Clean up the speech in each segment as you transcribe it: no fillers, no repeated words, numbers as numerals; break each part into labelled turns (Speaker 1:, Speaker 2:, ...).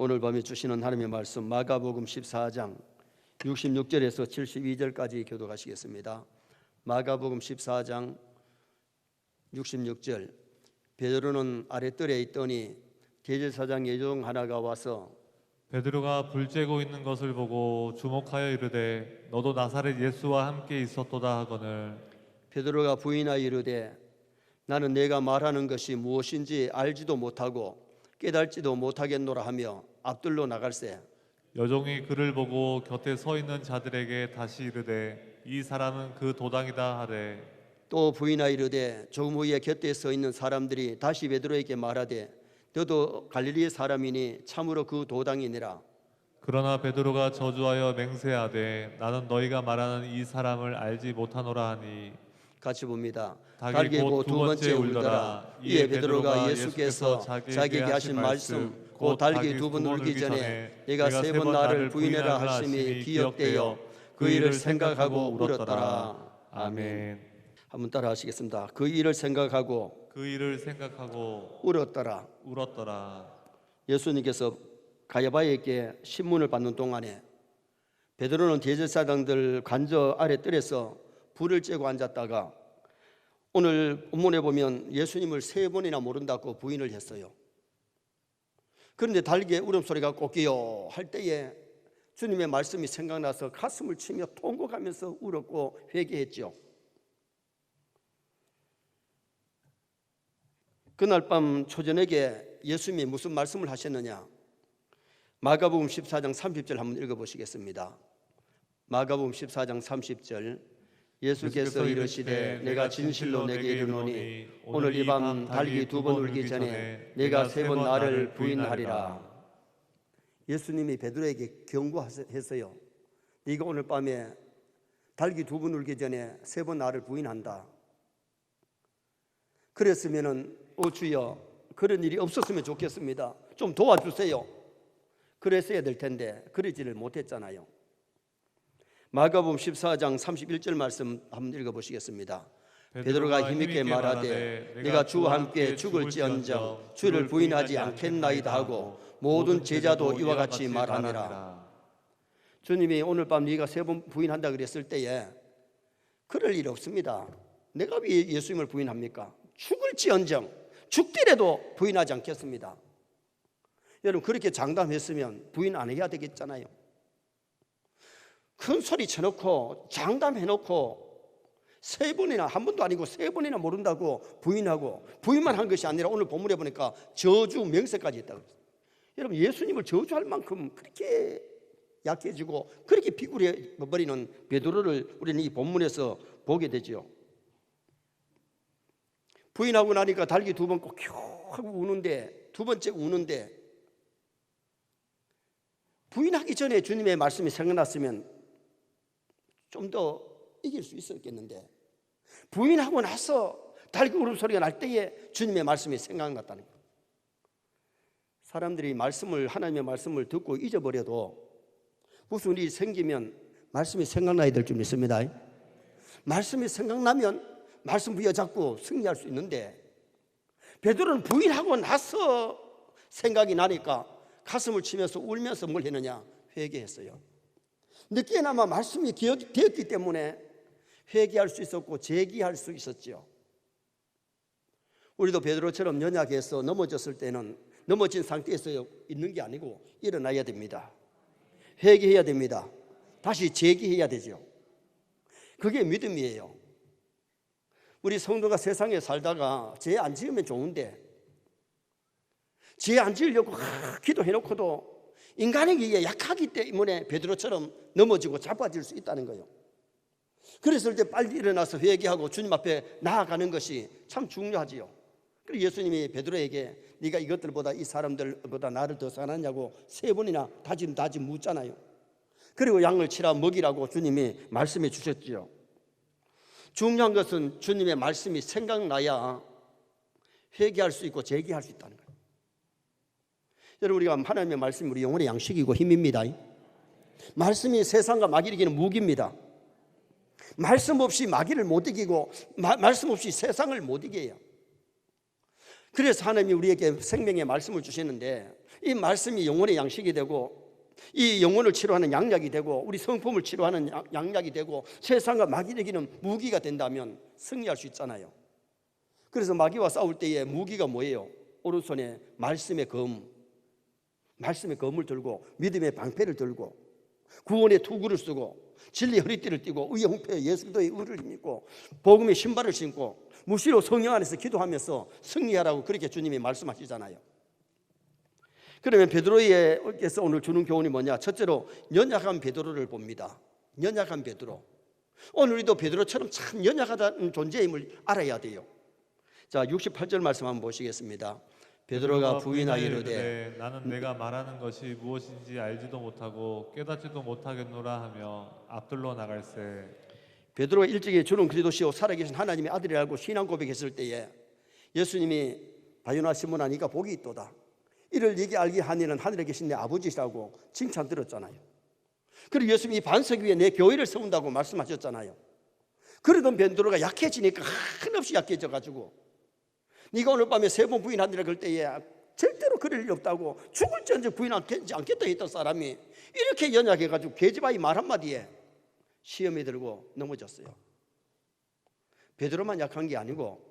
Speaker 1: 오늘 밤에 주시는 하나님의 말씀 마가복음 14장 66절에서 72절까지 교독하시겠습니다. 마가복음 14장 66절. 베드로는 아랫뜰에 있더니 대제사장 예종 하나가 와서
Speaker 2: 베드로가 불 쬐고 있는 것을 보고 주목하여 이르되 너도 나사렛 예수와 함께 있었도다 하거늘.
Speaker 1: 베드로가 부인하여 이르되 나는 내가 말하는 것이 무엇인지 알지도 못하고 깨달지도 못하겠노라 하며 앞뜰로 나갈새.
Speaker 2: 여종이 그를 보고 곁에 서 있는 자들에게 다시 이르되 이 사람은 그 도당이다 하되,
Speaker 1: 또 부인하여 이르되 조금 후에 곁에 서 있는 사람들이 다시 베드로에게 말하되 너도 갈릴리 사람이니 참으로 그 도당이니라.
Speaker 2: 그러나 베드로가 저주하여 맹세하되 나는 너희가 말하는 이 사람을 알지 못하노라 하니.
Speaker 1: 같이 봅니다.
Speaker 2: 닭이 곧 두 번째 울더라.
Speaker 1: 이에 베드로가 예수께서 자기에게 하신 말씀 곧 닭이 두 번 울기 전에 내가 세 번 나를 부인하라 하심이 기억되어 그 일을 생각하고 울었더라. 아멘. 한번 따라 하시겠습니다. 그 일을 생각하고 울었더라. 예수님께서 가야바에게 신문을 받는 동안에 베드로는 대제사장들 관저 아래 뜰에서 불을 쬐고 앉았다가 오늘 본문에 보면 예수님을 세 번이나 모른다고 부인을 했어요. 그런데 달기의 울음소리가 꺾이요 할 때에 주님의 말씀이 생각나서 가슴을 치며 통곡하면서 울었고 회개했죠. 그날 밤 초저녁에 예수님이 무슨 말씀을 하셨느냐? 마가복음 14장 30절 한번 읽어보시겠습니다. 마가복음 14장 30절. 예수께서 이르시되 내가 진실로 내게 이르노니 오늘 이 밤 닭이 두 번 울기 전에 내가 세 번 나를 부인하리라. 예수님이 베드로에게 경고했어요. 네가 오늘 밤에 닭이 두 번 울기 전에 세 번 나를 부인한다. 그랬으면은 주여 그런 일이 없었으면 좋겠습니다. 좀 도와주세요. 그랬어야 될 텐데 그러지를 못했잖아요. 마가복음 14장 31절 말씀 한번 읽어보시겠습니다. 베드로가 힘있게 말하되 내가 주와 함께 죽을지언정 주를 부인하지 않겠나이다 하고 모든 제자도 이와 같이 말하니라. 주님이 오늘 밤 네가 세 번 부인한다 그랬을 때에 그럴 일 없습니다. 내가 왜 예수님을 부인합니까? 죽을지언정 죽더라도 부인하지 않겠습니다. 여러분 그렇게 장담했으면 부인 안 해야 되겠잖아요. 큰 소리 쳐놓고 장담해놓고 세 번이나 한 번도 아니고 세 번이나 모른다고 부인하고 부인만 한 것이 아니라 오늘 본문에 보니까 저주 명세까지 했다고 했어요. 여러분 예수님을 저주할 만큼 그렇게 약해지고 그렇게 비굴해 버리는 베드로를 우리는 이 본문에서 보게 되죠. 부인하고 나니까 닭이 두 번 꼭 하고 우는데 두 번째 우는데 부인하기 전에 주님의 말씀이 생각났으면 좀 더 이길 수 있었겠는데 부인하고 나서 닭이 울음소리가 날 때에 주님의 말씀이 생각났다는 거예요. 사람들이 하나님의 말씀을 듣고 잊어버려도 무슨 일이 생기면 말씀이 생각나야 될 줄 믿습니다. 말씀이 생각나면 말씀 부여잡고 승리할 수 있는데 베드로는 부인하고 나서 생각이 나니까 가슴을 치면서 울면서 뭘 했느냐? 회개했어요. 늦게나마 말씀이 기억되었기 때문에 회개할 수 있었고 제기할 수 있었죠. 우리도 베드로처럼 연약해서 넘어졌을 때는 넘어진 상태에서 있는 게 아니고 일어나야 됩니다. 회개해야 됩니다. 다시 제기해야 되죠. 그게 믿음이에요. 우리 성도가 세상에 살다가 죄 안 지으면 좋은데 죄 안 지으려고 기도해놓고도 인간에게 약하기 때문에 베드로처럼 넘어지고 자빠질 수 있다는 거예요. 그랬을 때 빨리 일어나서 회개하고 주님 앞에 나아가는 것이 참 중요하지요. 그리고 예수님이 베드로에게 네가 이것들보다 이 사람들보다 나를 더 사랑하냐고 세 번이나 다짐 묻잖아요. 그리고 양을 치라 먹이라고 주님이 말씀해 주셨지요. 중요한 것은 주님의 말씀이 생각나야 회개할 수 있고 제기할 수 있다는 거예요. 여러분 우리가 하나님의 말씀이 우리 영혼의 양식이고 힘입니다. 말씀이 세상과 마귀를 이기는 무기입니다. 말씀 없이 마귀를 못 이기고 말씀 없이 세상을 못 이겨요. 그래서 하나님이 우리에게 생명의 말씀을 주시는데 이 말씀이 영혼의 양식이 되고 이 영혼을 치료하는 양약이 되고 우리 성품을 치료하는 양약이 되고 세상과 마귀를 이기는 무기가 된다면 승리할 수 있잖아요. 그래서 마귀와 싸울 때의 무기가 뭐예요? 오른손에 말씀의 검, 말씀의 검을 들고 믿음의 방패를 들고 구원의 투구를 쓰고 진리의 허리띠를 띠고 의의 홍패에 예수도의 의를 입고 복음의 신발을 신고 무시로 성령 안에서 기도하면서 승리하라고 그렇게 주님이 말씀하시잖아요. 그러면 베드로에게서 오늘 주는 교훈이 뭐냐? 첫째로 연약한 베드로를 봅니다. 연약한 베드로. 오늘 우리도 베드로처럼 참 연약하다는 존재임을 알아야 돼요. 자, 68절 말씀 한번 보시겠습니다. 베드로가 부인하여 이르되
Speaker 2: 나는 내가 말하는 것이 무엇인지 알지도 못하고 깨닫지도 못하겠노라 하며 앞들러 나갈새.
Speaker 1: 베드로가 일찍이 주는 그리스도시요 살아계신 하나님의 아들이라고 신앙 고백했을 때에 예수님이 바요나 시몬아 네가 복이 있도다. 이를 네게 알게 하니는 하늘에 계신 내 아버지시라고 칭찬 들었잖아요. 그리고 예수님이 반석 위에 내 교회를 세운다고 말씀하셨잖아요. 그러던 베드로가 약해지니까 한없이 약해져가지고 네가 오늘 밤에 3번 부인하니라 그럴 때에 절대로 그럴 일 없다고 죽을지언정 부인하지 않겠다 했던 사람이 이렇게 연약해가지고 계집아이 말 한마디에 시험에 들고 넘어졌어요. 베드로만 약한 게 아니고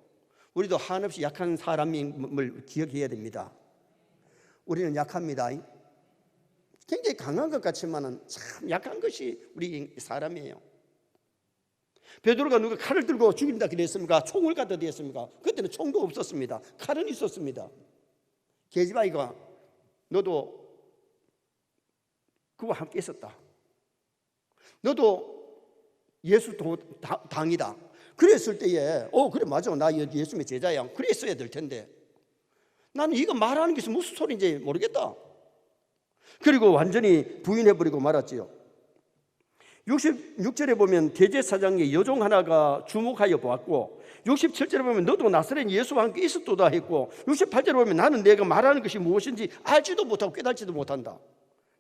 Speaker 1: 우리도 한없이 약한 사람임을 기억해야 됩니다. 우리는 약합니다. 굉장히 강한 것 같지만 참 약한 것이 우리 사람이에요. 베드로가 누가 칼을 들고 죽인다 그랬습니까? 총을 갖다 대었습니까? 그때는 총도 없었습니다. 칼은 있었습니다. 계집아이가 너도 그와 함께 있었다. 너도 예수 당이다. 그랬을 때에 그래 맞아 나 예수님의 제자야. 그랬어야 될 텐데 나는 이거 말하는 게 무슨 소리인지 모르겠다. 그리고 완전히 부인해버리고 말았지요. 66절에 보면 대제사장의 여종 하나가 주목하여 보았고 67절에 보면 너도 나사렛 예수와 함께 있었도다 했고 68절에 보면 나는 내가 말하는 것이 무엇인지 알지도 못하고 깨닫지도 못한다.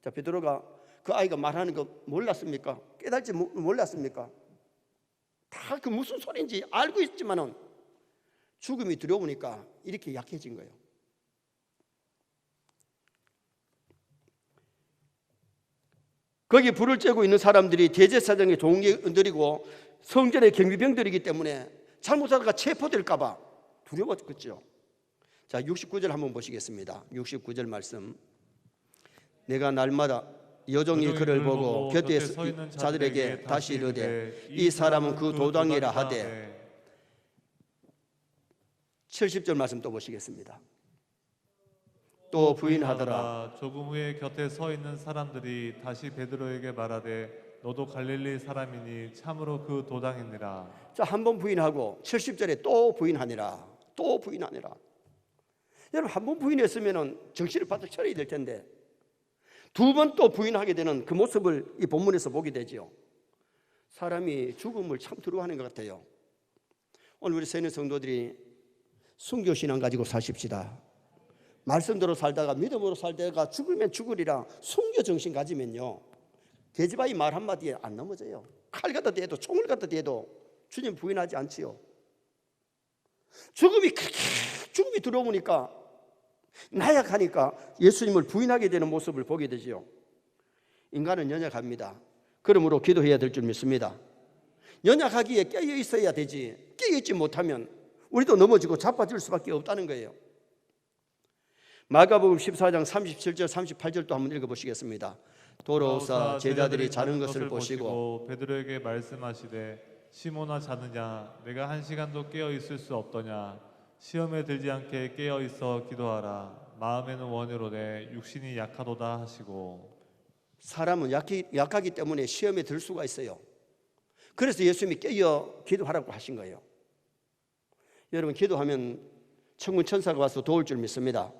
Speaker 1: 자, 베드로가 그 아이가 말하는 거 몰랐습니까? 깨닫지 몰랐습니까? 다 그 무슨 소리인지 알고 있지만은 죽음이 두려우니까 이렇게 약해진 거예요. 거기 불을 쬐고 있는 사람들이 대제사장의 종들이고 성전의 경비병들이기 때문에 잘못하다가 체포될까 봐 두려웠겠죠. 자, 69절 한번 보시겠습니다. 69절 말씀. 내가 날마다 여종이 그를 보고 곁에 서 있는 자들에게 다시 이르되 이 사람은 그 도당이라 하되. 70절 말씀 또 보시겠습니다. 또 부인하더라.
Speaker 2: 조금 후에 곁에 서 있는 사람들이 다시 베드로에게 말하되 너도 갈릴리 사람이니 참으로 그 도당이니라.
Speaker 1: 자, 한 번 부인하고 70절에 또 부인하니라. 또 부인하니라. 여러분 한 번 부인했으면 정신을 바짝 차려야 될 텐데 2번 또 부인하게 되는 그 모습을 이 본문에서 보게 되죠. 사람이 죽음을 참 두려워하는 것 같아요. 오늘 우리 세는 성도들이 순교신앙 가지고 사십시다. 말씀대로 살다가 믿음으로 살다가 죽으면 죽으리라 순교 정신 가지면요 계집아이 말 한마디에 안 넘어져요. 칼 갖다 대도 총을 갖다 대도 주님 부인하지 않지요. 죽음이 두려우니까 나약하니까 예수님을 부인하게 되는 모습을 보게 되지요. 인간은 연약합니다. 그러므로 기도해야 될 줄 믿습니다. 연약하기에 깨어 있어야 되지 깨어 있지 못하면 우리도 넘어지고 자빠질 수밖에 없다는 거예요. 마가복음 14장 37절 38절도 한번 읽어보시겠습니다. 돌아오사 제자들이 자는 것을 보시고
Speaker 2: 베드로에게 말씀하시되 시몬아 자느냐 내가 1시간도 깨어 있을 수 없더냐 시험에 들지 않게 깨어 있어 기도하라 마음에는 원이로되 육신이 약하도다 하시고.
Speaker 1: 사람은 약하기 때문에 시험에 들 수가 있어요. 그래서 예수님이 깨어 기도하라고 하신 거예요. 여러분 기도하면 천군 천사가 와서 도울 줄 믿습니다.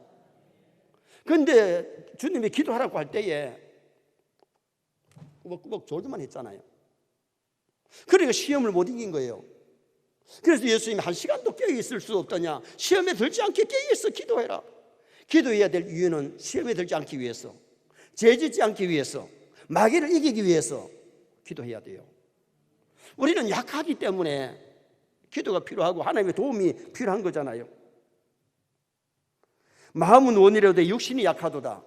Speaker 1: 그런데 주님이 기도하라고 할 때에 꾸벅꾸벅 졸기만 했잖아요. 그러니까 시험을 못 이긴 거예요. 그래서 예수님이 1시간도 깨어있을 수 없더냐 시험에 들지 않게 깨어있어 기도해라. 기도해야 될 이유는 시험에 들지 않기 위해서 죄짓지 않기 위해서 마귀를 이기기 위해서 기도해야 돼요. 우리는 약하기 때문에 기도가 필요하고 하나님의 도움이 필요한 거잖아요. 마음은 원이라도 육신이 약하도다.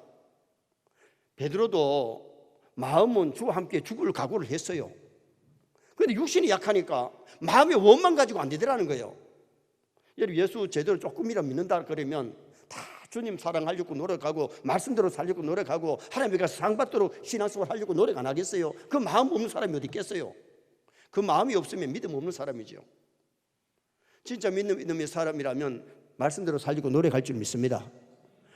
Speaker 1: 베드로도 마음은 주와 함께 죽을 각오를 했어요. 그런데 육신이 약하니까 마음의 원만 가지고 안 되더라는 거예요. 예수 제대로 조금이라도 믿는다 그러면 다 주님 사랑하려고 노력하고 말씀대로 살려고 노력하고 하나님께 상 받도록 신앙생활 하려고 노력 안 하겠어요? 그 마음 없는 사람이 어디 있겠어요? 그 마음이 없으면 믿음 없는 사람이죠. 진짜 믿음의 사람이라면 말씀대로 살려고 노력할 줄 믿습니다.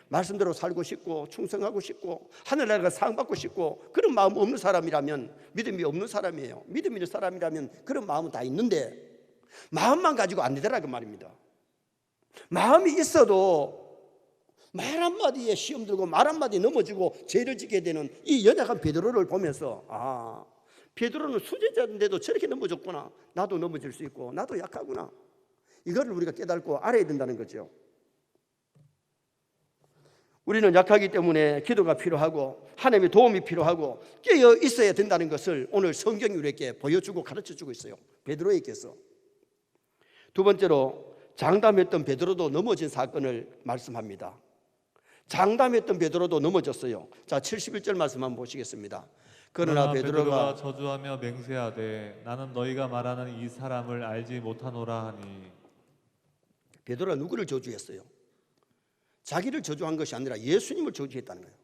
Speaker 1: 말씀대로 살고 싶고 충성하고 싶고 하늘나라가 상 받고 싶고 그런 마음 없는 사람이라면 믿음이 없는 사람이에요. 믿음이 있는 사람이라면 그런 마음은 다 있는데 마음만 가지고 안 되더라 그 말입니다. 마음이 있어도 말 한마디에 시험 들고 말 한마디에 넘어지고 죄를 짓게 되는 이 연약한 베드로를 보면서 아, 베드로는 수제자인데도 저렇게 넘어졌구나. 나도 넘어질 수 있고 나도 약하구나. 이거를 우리가 깨닫고 알아야 된다는 거죠. 우리는 약하기 때문에 기도가 필요하고 하나님의 도움이 필요하고 깨어 있어야 된다는 것을 오늘 성경이 우리에게 보여주고 가르쳐주고 있어요. 베드로에게서. 두 번째로 장담했던 베드로도 넘어진 사건을 말씀합니다. 장담했던 베드로도 넘어졌어요. 자, 71절 말씀 한번 보시겠습니다. 그러나 베드로가
Speaker 2: 저주하며 맹세하되 나는 너희가 말하는 이 사람을 알지 못하노라 하니.
Speaker 1: 베드로가 누구를 저주했어요? 자기를 저주한 것이 아니라 예수님을 저주했다는 거예요.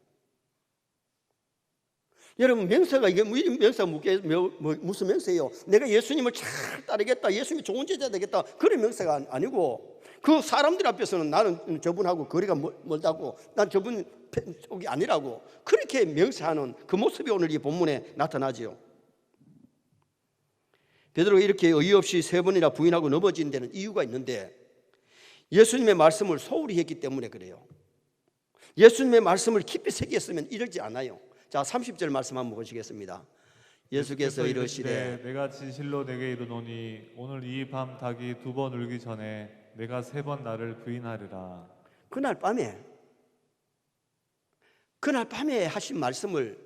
Speaker 1: 여러분, 맹세가 이게 맹세가 무슨 맹세예요? 내가 예수님을 잘 따르겠다, 예수님이 좋은 제자 되겠다, 그런 맹세가 아니고 그 사람들 앞에서는 나는 저분하고 거리가 멀다고, 난 저분 쪽이 아니라고 그렇게 맹세하는 그 모습이 오늘 이 본문에 나타나지요. 베드로가 이렇게 어이없이 3번이나 부인하고 넘어진 데는 이유가 있는데 예수님의 말씀을 소홀히 했기 때문에 그래요. 예수님의 말씀을 깊이 새겼으면 이러지 않아요. 자, 30절 말씀 한번 보시겠습니다. 예수께서 이르시되
Speaker 2: 내가 진실로 내게 이르노니 오늘 이 밤 닭이 2번 울기 전에 내가 3번 나를 부인하리라.
Speaker 1: 그날 밤에 하신 말씀을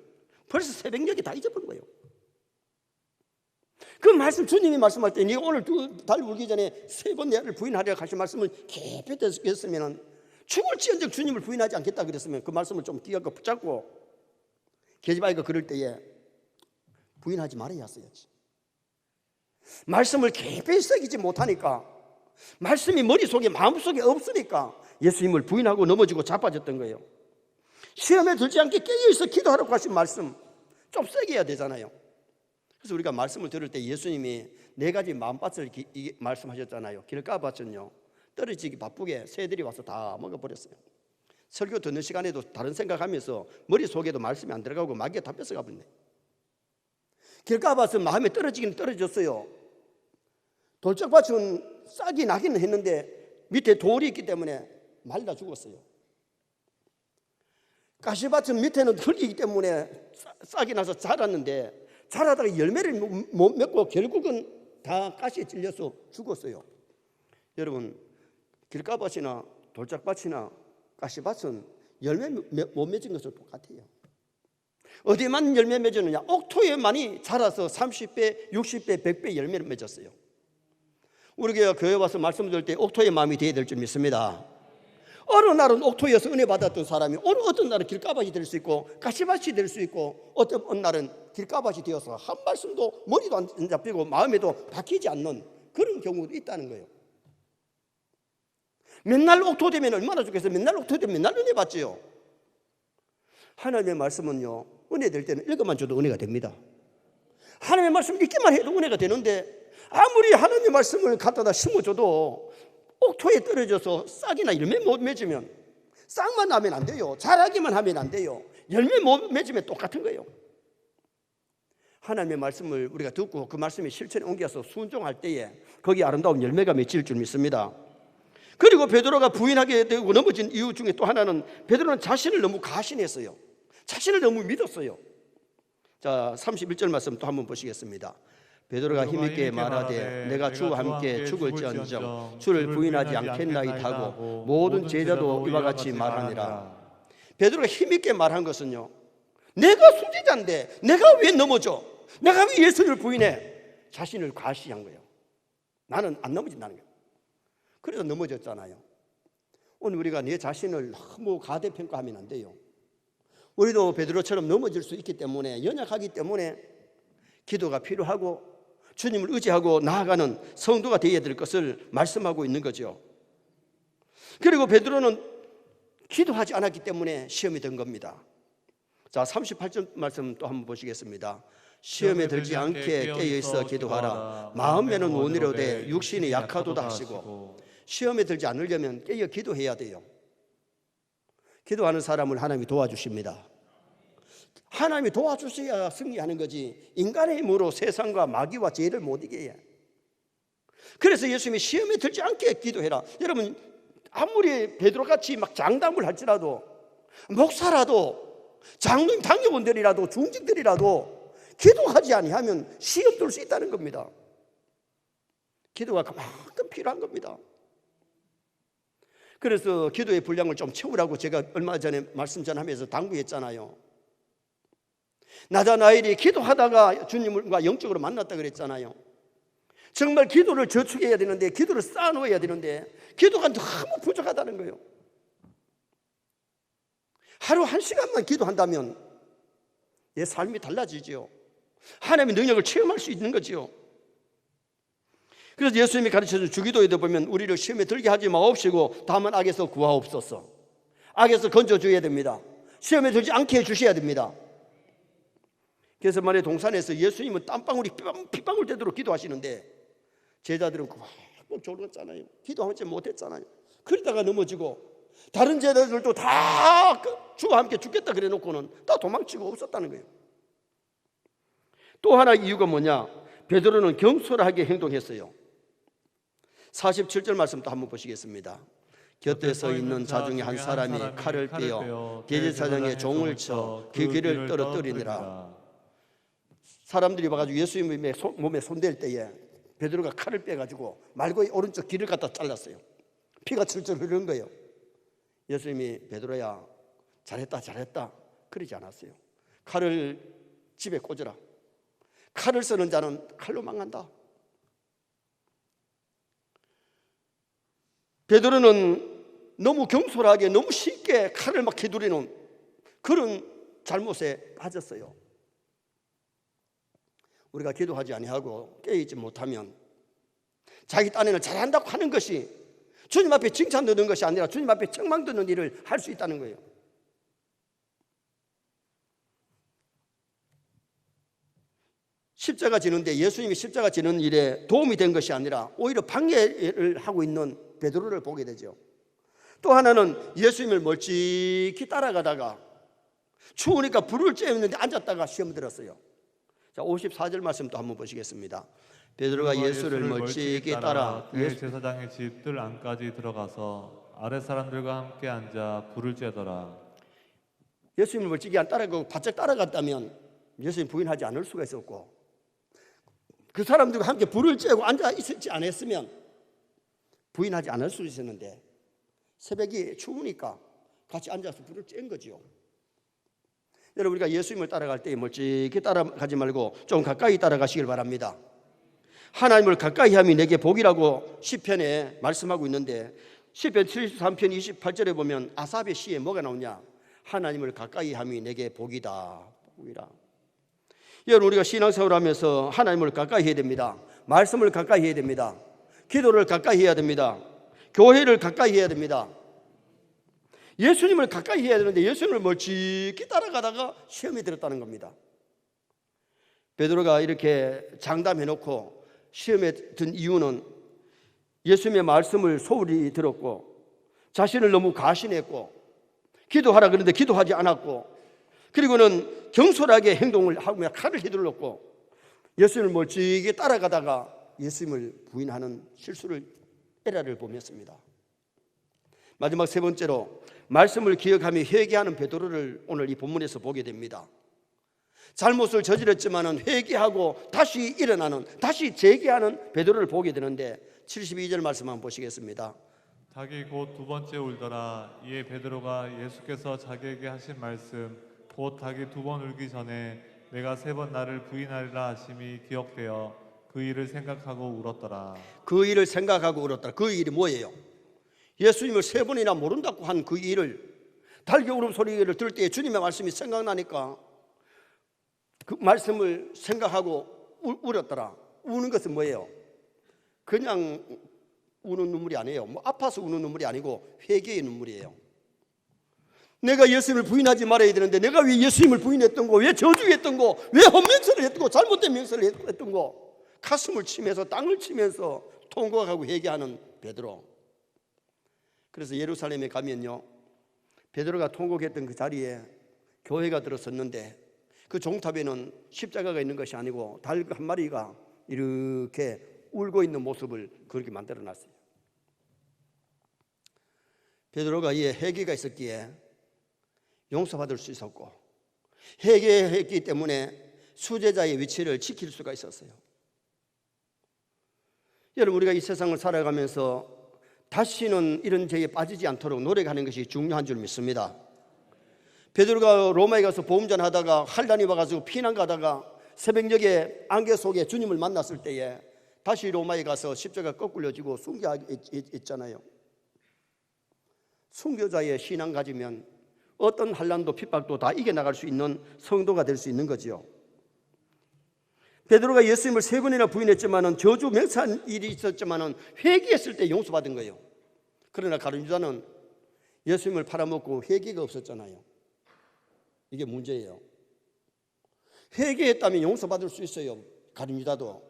Speaker 1: 벌써 새벽녘에 다 잊어버린 거예요. 그 말씀, 주님이 말씀할 때 네가 오늘 달 울기 전에 3번 나를 부인하리라 하신 말씀을 깊이 듣겠으면 죽을지언정 주님을 부인하지 않겠다 그랬으면 그 말씀을 좀 기억하고 붙잡고 계집아이가 그럴 때에 부인하지 말아야 했어야지. 말씀을 깊이 새기지 못하니까, 말씀이 머릿속에 마음속에 없으니까 예수님을 부인하고 넘어지고 자빠졌던 거예요. 시험에 들지 않게 깨어있어 기도하라고 하신 말씀 좀 세게 해야 되잖아요. 그래서 우리가 말씀을 들을 때 예수님이 4가지 마음밭을 말씀하셨잖아요. 길가밭은요, 떨어지기 바쁘게 새들이 와서 다 먹어버렸어요. 설교 듣는 시간에도 다른 생각하면서 머릿속에도 말씀이 안 들어가고 마귀가 다 뺏어가 버렸네. 길가밭은 마음에 떨어지긴 떨어졌어요. 돌짝밭은 싹이 나기는 했는데 밑에 돌이 있기 때문에 말라 죽었어요. 가시밭은 밑에는 흙이기 때문에 싹이 나서 자랐는데 자라다가 열매를 못 맺고 결국은 다 가시에 찔려서 죽었어요. 여러분, 길가밭이나 돌짝밭이나 가시밭은 열매 못 맺은 것은 똑같아요. 어디만 열매 맺었느냐? 옥토에만이 자라서 30배, 60배, 100배 열매를 맺었어요. 우리가 교회 와서 말씀 들을 때 옥토의 마음이 되어야 될 줄 믿습니다. 어느 날은 옥토에서 은혜 받았던 사람이 어떤 날은 길가밭이 될 수 있고 가시밭이 될 수 있고 어떤 날은 길가밭이 되어서 한 말씀도 머리도 안 잡히고 마음에도 박히지 않는 그런 경우도 있다는 거예요. 맨날 옥토 되면 얼마나 좋겠어요. 맨날 옥토 되면 맨날 은혜 받지요. 하나님의 말씀은요, 은혜 될 때는 읽어만 줘도 은혜가 됩니다. 하나님의 말씀 읽기만 해도 은혜가 되는데 아무리 하나님의 말씀을 갖다다 심어줘도 옥토에 떨어져서 싹이나 열매 못 맺으면, 싹만 나면 안 돼요. 자라기만 하면 안 돼요. 열매 못 맺으면 똑같은 거예요. 하나님의 말씀을 우리가 듣고 그 말씀이 실천에 옮겨서 순종할 때에 거기 아름다운 열매가 맺힐 줄 믿습니다. 그리고 베드로가 부인하게 되고 넘어진 이유 중에 또 하나는 베드로는 자신을 너무 가신했어요. 자신을 너무 믿었어요. 자, 31절 말씀 또 한번 보시겠습니다. 베드로가 힘있게 말하되 내가 주와 함께 죽을지언정 주를 부인하지 않겠나이다 하고 모든 제자도 이와 같이 말하니라. 베드로가 힘있게 말한 것은요, 내가 수제자인데 내가 왜 넘어져? 내가 왜 예수를 부인해? 자신을 과시한 거예요. 나는 안 넘어진다는 거예요. 그래서 넘어졌잖아요. 오늘 우리가 내 자신을 너무 가대평가하면 안 돼요. 우리도 베드로처럼 넘어질 수 있기 때문에, 연약하기 때문에 기도가 필요하고 주님을 의지하고 나아가는 성도가 되어야 될 것을 말씀하고 있는 거죠. 그리고 베드로는 기도하지 않았기 때문에 시험이 든 겁니다. 자, 38절 말씀 또 한번 보시겠습니다. 시험에 들지 않게 깨어있어 기도하라. 마음에는 원이로되 육신이 약하도다 하시고. 시험에 들지 않으려면 깨어 기도해야 돼요. 기도하는 사람을 하나님이 도와주십니다. 하나님이 도와주셔야 승리하는 거지, 인간의 힘으로 세상과 마귀와 죄를 못 이겨요. 그래서 예수님이 시험에 들지 않게 기도해라. 여러분, 아무리 베드로같이 막 장담을 할지라도, 목사라도, 장로님 당회원들이라도, 중직들이라도 기도하지 아니하면 시험 들 수 있다는 겁니다. 기도가 그만큼 필요한 겁니다. 그래서 기도의 분량을 좀 채우라고 제가 얼마 전에 말씀 전하면서 당부했잖아요. 나다나엘이 기도하다가 주님과 영적으로 만났다 그랬잖아요. 정말 기도를 저축해야 되는데, 기도를 쌓아놓아야 되는데 기도가 너무 부족하다는 거예요. 하루 1시간만 기도한다면 내 삶이 달라지죠. 하나님의 능력을 체험할 수 있는 거죠. 그래서 예수님이 가르쳐준 주기도에도 보면 우리를 시험에 들게 하지 마옵시고 다만 악에서 구하옵소서. 악에서 건져줘야 됩니다. 시험에 들지 않게 해주셔야 됩니다. 그래서 만약에 동산에서 예수님은 땀방울이 핏방울 되도록 기도하시는데 제자들은 꼭 졸았잖아요. 기도하지 못했잖아요. 그러다가 넘어지고 다른 제자들도 다 주와 함께 죽겠다 그래 놓고는 다 도망치고 없었다는 거예요. 또 하나 이유가 뭐냐? 베드로는 경솔하게 행동했어요. 47절 말씀 또 한번 보시겠습니다. 곁에 서 있는 자 중에 한 사람이 칼을 빼어 대제사장의 종을 쳐 그 귀를 떨어뜨리니라. 사람들이 봐가지고 예수님의 몸에 손댈 때에 베드로가 칼을 빼가지고 말고의 오른쪽 귀를 갖다 잘랐어요. 피가 철철 흐르는 거예요. 예수님이 베드로야 잘했다 잘했다 그러지 않았어요. 칼을 집에 꽂으라. 칼을 쓰는 자는 칼로 망한다. 베드로는 너무 경솔하게 너무 쉽게 칼을 막 휘두르는 그런 잘못에 빠졌어요. 우리가 기도하지 아니하고 깨어있지 못하면 자기 딴에는 잘한다고 하는 것이 주님 앞에 칭찬 듣는 것이 아니라 주님 앞에 책망 듣는 일을 할 수 있다는 거예요. 십자가 지는데 예수님이 십자가 지는 일에 도움이 된 것이 아니라 오히려 방해를 하고 있는 베드로를 보게 되죠. 또 하나는 예수님을 멀찍이 따라가다가 추우니까 불을 쬐었는데 앉았다가 시험 들었어요. 자, 54절 말씀 또 한번 보시겠습니다. 베드로가 예수를 멀찍이 따라
Speaker 2: 대제사장의 집 뜰 안까지 들어가서 아랫 사람들과 함께 앉아 불을 쬐더라.
Speaker 1: 예수님을 멀찍이 안 따라가고 바짝 따라갔다면 예수님 부인하지 않을 수가 있었고, 그 사람들과 함께 불을 쬐고 앉아 있지 않았으면 부인하지 않을 수 있었는데 새벽이 추우니까 같이 앉아서 불을 쬐는 거죠. 여러분, 우리가 예수님을 따라갈 때 멀찍이 따라가지 말고 좀 가까이 따라가시길 바랍니다. 하나님을 가까이 함이 내게 복이라고 시편에 말씀하고 있는데 시편 73편 28절에 보면 아삽의 시에 뭐가 나오냐? 하나님을 가까이 함이 내게 복이다. 복이라. 여러분, 우리가 신앙생활을 하면서 하나님을 가까이 해야 됩니다. 말씀을 가까이 해야 됩니다. 기도를 가까이 해야 됩니다. 교회를 가까이 해야 됩니다. 예수님을 가까이 해야 되는데 예수님을 멀찍이 따라가다가 시험에 들었다는 겁니다. 베드로가 이렇게 장담해놓고 시험에 든 이유는 예수님의 말씀을 소홀히 들었고 자신을 너무 가신했고 기도하라 그러는데 기도하지 않았고, 그리고는 경솔하게 행동을 하며 칼을 휘둘렀고 예수님을 멀찍이 따라가다가 예수님을 부인하는 실수를, 에라를 범했습니다. 마지막 세 번째로 말씀을 기억하며 회개하는 베드로를 오늘 이 본문에서 보게 됩니다. 잘못을 저질렀지만은 회개하고 다시 일어나는, 다시 재개하는 베드로를 보게 되는데 72절 말씀 한번 보시겠습니다.
Speaker 2: 닭이 곧 두 번째 울더라. 이에 베드로가 예수께서 자기에게 하신 말씀 곧 닭이 두 번 울기 전에 내가 세 번 나를 부인하리라 하심이 기억되어 그 일을 생각하고 울었더라.
Speaker 1: 그 일을 생각하고 울었더라. 그 일이 뭐예요? 예수님을 3번이나 모른다고 한 그 일을, 달겨 울음소리를 들을 때 주님의 말씀이 생각나니까 그 말씀을 생각하고 울었더라. 우는 것은 뭐예요? 그냥 우는 눈물이 아니에요. 뭐 아파서 우는 눈물이 아니고 회개의 눈물이에요. 내가 예수님을 부인하지 말아야 되는데 내가 왜 예수님을 부인했던 거, 왜 저주했던 거, 왜 헛명세를 했던 거, 잘못된 명세를 했던 거, 가슴을 치면서 땅을 치면서 통곡하고 회개하는 베드로. 그래서 예루살렘에 가면요, 베드로가 통곡했던 그 자리에 교회가 들어섰는데 그 종탑에는 십자가가 있는 것이 아니고 닭 한 마리가 이렇게 울고 있는 모습을 그렇게 만들어 놨어요. 베드로가 이에 회개가 있었기에 용서받을 수 있었고, 회개했기 때문에 수제자의 위치를 지킬 수가 있었어요. 여러분, 우리가 이 세상을 살아가면서 다시는 이런 죄에 빠지지 않도록 노력하는 것이 중요한 줄 믿습니다. 베드로가 로마에 가서 보험전 하다가 환란이 와가지고 피난 가다가 새벽녘에 안개 속에 주님을 만났을 때에 다시 로마에 가서 십자가 거꾸로 지고 순교했잖아요. 순교자의 신앙 가지면 어떤 환란도 핍박도 다 이겨나갈 수 있는 성도가 될 수 있는 거죠. 베드로가 예수님을 3번이나 부인했지만은 저주 맹세한 일이 있었지만은 회개했을 때 용서받은 거예요. 그러나 가룟 유다는 예수님을 팔아먹고 회개가 없었잖아요. 이게 문제예요. 회개했다면 용서받을 수 있어요, 가룟 유다도.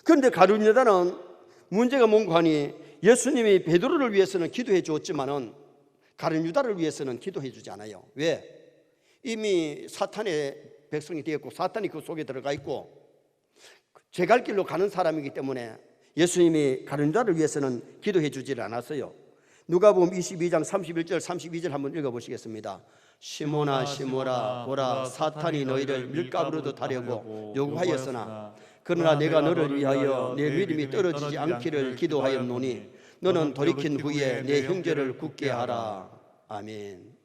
Speaker 1: 그런데 가룟 유다는 문제가 뭔가 하니 예수님이 베드로를 위해서는 기도해 주었지만은 가룟 유다를 위해서는 기도해 주지 않아요. 왜? 이미 사탄의 백성이 되었고 사탄이 그 속에 들어가 있고 제 갈 길로 가는 사람이기 때문에 예수님이 가룟 유다를 위해서는 기도해 주지를 않았어요. 누가복음 22장 31절 32절 한번 읽어보시겠습니다. 시몬아 시몬아 보라, 사탄이 너희를 밀가루로 하려고 요구하였으나 그러나 내가 너를 위하여 내 믿음이 떨어지지 않기를 기도하였노니 너는 돌이킨 후에 내 형제를 굳게 하라. 아멘.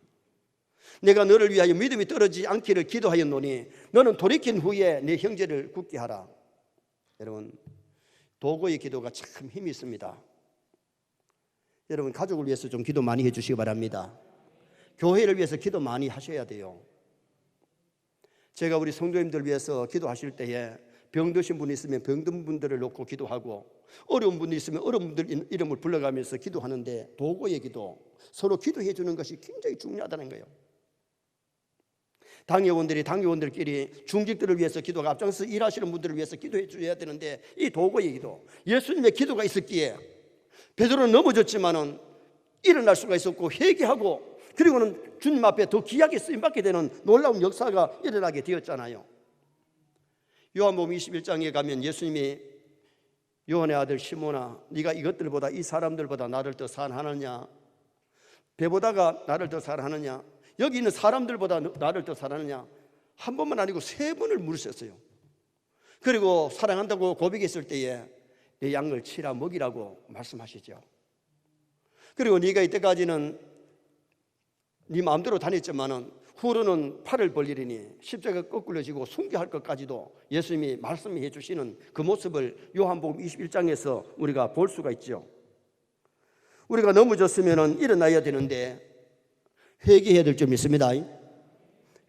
Speaker 1: 내가 너를 위하여 믿음이 떨어지지 않기를 기도하였노니 너는 돌이킨 후에 내 형제를 굳게 하라. 여러분, 도구의 기도가 참 힘이 있습니다. 여러분, 가족을 위해서 좀 기도 많이 해주시기 바랍니다. 교회를 위해서 기도 많이 하셔야 돼요. 제가 우리 성도님들 위해서 기도하실 때에 병드신 분이 있으면 병든 분들을 놓고 기도하고 어려운 분이 있으면 어려운 분들 이름을 불러가면서 기도하는데 도구의 기도, 서로 기도해 주는 것이 굉장히 중요하다는 거예요. 당회원들끼리 중직들을 위해서 기도가 앞장서 일하시는 분들을 위해서 기도해 줘야 되는데 이 도구의 기도, 예수님의 기도가 있었기에 베드로는 넘어졌지만은 일어날 수가 있었고 회개하고 그리고는 주님 앞에 더 귀하게 쓰임받게 되는 놀라운 역사가 일어나게 되었잖아요. 요한복음 21장에 가면 예수님이 요한의 아들 시몬아, 네가 이것들보다 이 사람들보다 나를 더 사랑하느냐, 배보다가 나를 더 사랑하느냐, 여기 있는 사람들보다 나를 더 사랑하느냐, 한 번만 아니고 3번을 물으셨어요. 그리고 사랑한다고 고백했을 때에 내 양을 치라 먹이라고 말씀하시죠. 그리고 네가 이때까지는 네 마음대로 다녔지만은 후로는 팔을 벌리리니 십자가 거꾸로 지고 순교할 것까지도 예수님이 말씀해 주시는 그 모습을 요한복음 21장에서 우리가 볼 수가 있죠. 우리가 넘어졌으면 일어나야 되는데 회개해야 될 점이 있습니다.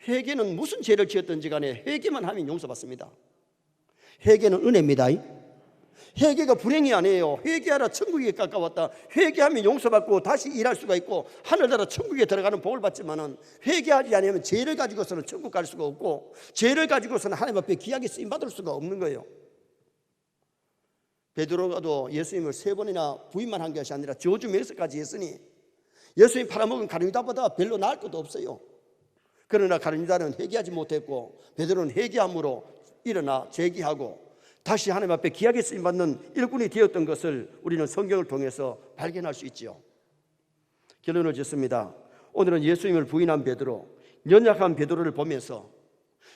Speaker 1: 회개는 무슨 죄를 지었든지 간에 회개만 하면 용서받습니다. 회개는 은혜입니다. 회개가 불행이 아니에요. 회개하라 천국에 가까웠다. 회개하면 용서받고 다시 일할 수가 있고 하늘나라 천국에 들어가는 복을 받지만은 회개하지 않으면 죄를 가지고서는 천국 갈 수가 없고 죄를 가지고서는 하나님 앞에 귀하게 쓰임 받을 수가 없는 거예요. 베드로가도 예수님을 3번이나 부인만 한 것이 아니라 저주 맹세까지 했으니 예수님 팔아먹은 가룟 유다보다 별로 나을 것도 없어요. 그러나 가룟 유다는 회개하지 못했고 베드로는 회개함으로 일어나 재기하고 다시 하나님 앞에 귀하게 쓰임받는 일꾼이 되었던 것을 우리는 성경을 통해서 발견할 수 있죠. 결론을 짓습니다. 오늘은 예수님을 부인한 베드로, 연약한 베드로를 보면서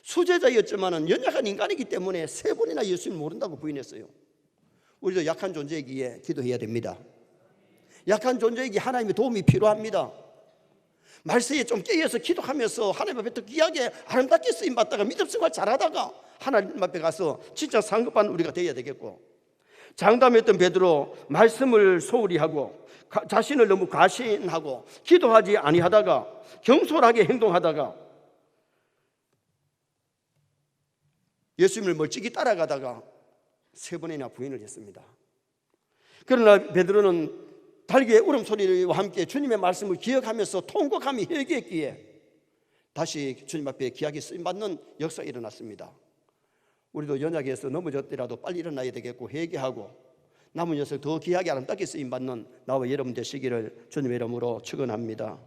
Speaker 1: 수제자였지만 연약한 인간이기 때문에 3번이나 예수님을 모른다고 부인했어요. 우리도 약한 존재이기에 기도해야 됩니다. 약한 존재이기에 하나님의 도움이 필요합니다. 말세에 좀 깨어서 기도하면서 하나님 앞에 더 귀하게 아름답게 쓰임받다가 믿음 생활 잘하다가 하나님 앞에 가서 진짜 상급받는 우리가 되어야 되겠고, 장담했던 베드로 말씀을 소홀히 하고 자신을 너무 과신하고 기도하지 아니하다가 경솔하게 행동하다가 예수님을 멀찍이 따라가다가 3번이나 부인을 했습니다. 그러나 베드로는 달기의 울음소리와 함께 주님의 말씀을 기억하면서 통곡하며 회개했기에 다시 주님 앞에 귀하게 쓰임받는 역사가 일어났습니다. 우리도 연약해서 넘어졌더라도 빨리 일어나야 되겠고 회개하고 남은 녀석 더 귀하게 아름답게 쓰임받는 나와 여러분 되시기를 주님의 이름으로 축원합니다.